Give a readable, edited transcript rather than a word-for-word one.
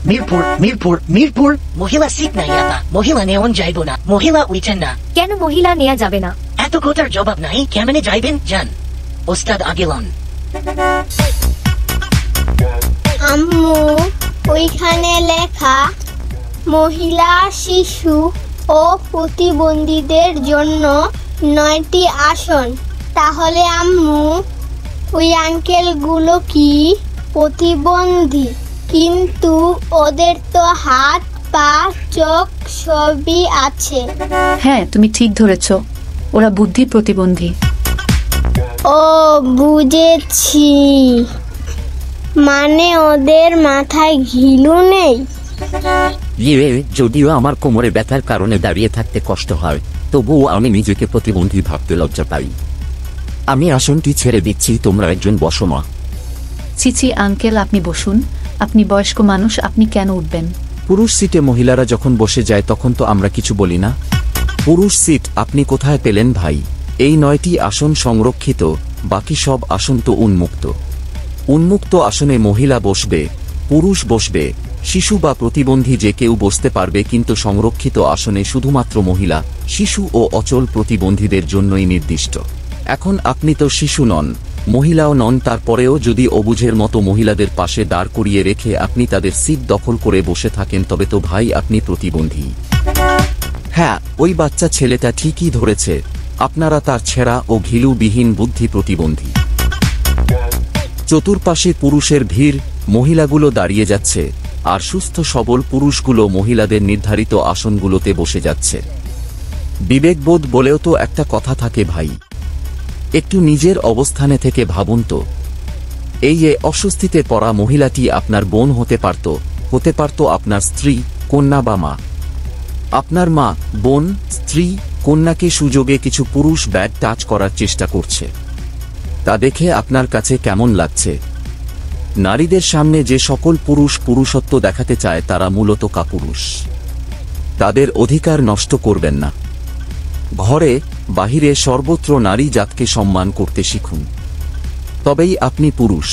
মিরপুর মিরপুর মিরপুর মহিলা সিট নাই আপা, মহিলা নেওয়ান যাইব না, মহিলা উঠেন না। কেন মহিলা নেওয়া যাবে না? এত কথার জবাব নাই, কেমনে যাইবেন যান। ওস্তাদ আগিলন। আম্মু, ওইখানে লেখা মহিলা, শিশু ও প্রতিবন্ধীদের জন্য 9টি আসন। তাহলে আম্মু, ওই আঙ্কেলগুলো কি প্রতিবন্ধী? কিন্তু ওদের তো হাত, পা, চোখ সবই আছে। হ্যাঁ, তুমি ঠিক ধরেছ, ওরা বুদ্ধি প্রতিবন্ধী। ও, বুঝেছি, মানে ওদের মাথায় ঘিলু নেই। যদিও আমার কোমরে ব্যথার কারণে দাঁড়িয়ে থাকতে কষ্ট হয়, তবুও আমি নিজেকে প্রতিবন্ধী ভাবতে লজ্জা পাই। আমি আসনটি ছেড়ে দিচ্ছি, তোমরা একজন বসো মা। চিচি আঙ্কেল, আপনি বসুন, আপনি বয়স্ক মানুষ, আপনি কেন উঠবেন? পুরুষ সিটে মহিলারা যখন বসে যায় তখন তো আমরা কিছু বলি না। পুরুষ সিট আপনি কোথায় পেলেন ভাই? এই 9টি আসন সংরক্ষিত, বাকি সব আসন তো উন্মুক্ত। উন্মুক্ত আসনে মহিলা বসবে, পুরুষ বসবে, শিশু বা প্রতিবন্ধী যে কেউ বসতে পারবে, কিন্তু সংরক্ষিত আসনে শুধুমাত্র মহিলা, শিশু ও অচল প্রতিবন্ধীদের জন্যই নির্দিষ্ট। এখন আপনি তো শিশু নন, মহিলাও নন, তারপরেও যদি অবুঝের মতো মহিলাদের পাশে দাঁড় করিয়ে রেখে আপনি তাদের সিট দখল করে বসে থাকেন, তবে তো ভাই আপনি প্রতিবন্ধী। হ্যাঁ, ওই বাচ্চা ছেলেটা ঠিকই ধরেছে, আপনারা তার ছেঁড়া ও ঘিলুবিহীন বুদ্ধি প্রতিবন্ধী। চতুর্পাশে পুরুষের ভিড়, মহিলাগুলো দাঁড়িয়ে যাচ্ছে, আর সুস্থ সবল পুরুষগুলো মহিলাদের নির্ধারিত আসনগুলোতে বসে যাচ্ছে। বিবেকবোধ বলেও তো একটা কথা থাকে ভাই, একটু নিজের অবস্থানে থেকে ভাবুন তো। এই অস্বস্তিতে পড়া মহিলাটি আপনার বোন হতে পারত আপনার স্ত্রী, কন্যা বা মা। আপনার মা, বোন, স্ত্রী, কন্যাকে সুযোগে কিছু পুরুষ ব্যাড টাচ করার চেষ্টা করছে, তা দেখে আপনার কাছে কেমন লাগছে? নারীদের সামনে যে সকল পুরুষ পুরুষত্ব দেখাতে চায় তারা মূলত কাপুরুষ। তাদের অধিকার নষ্ট করবেন না। ঘরে বাহিরে সর্বত্র নারী জাতকে সম্মান করতে শিখুন, তবেই আপনি পুরুষ।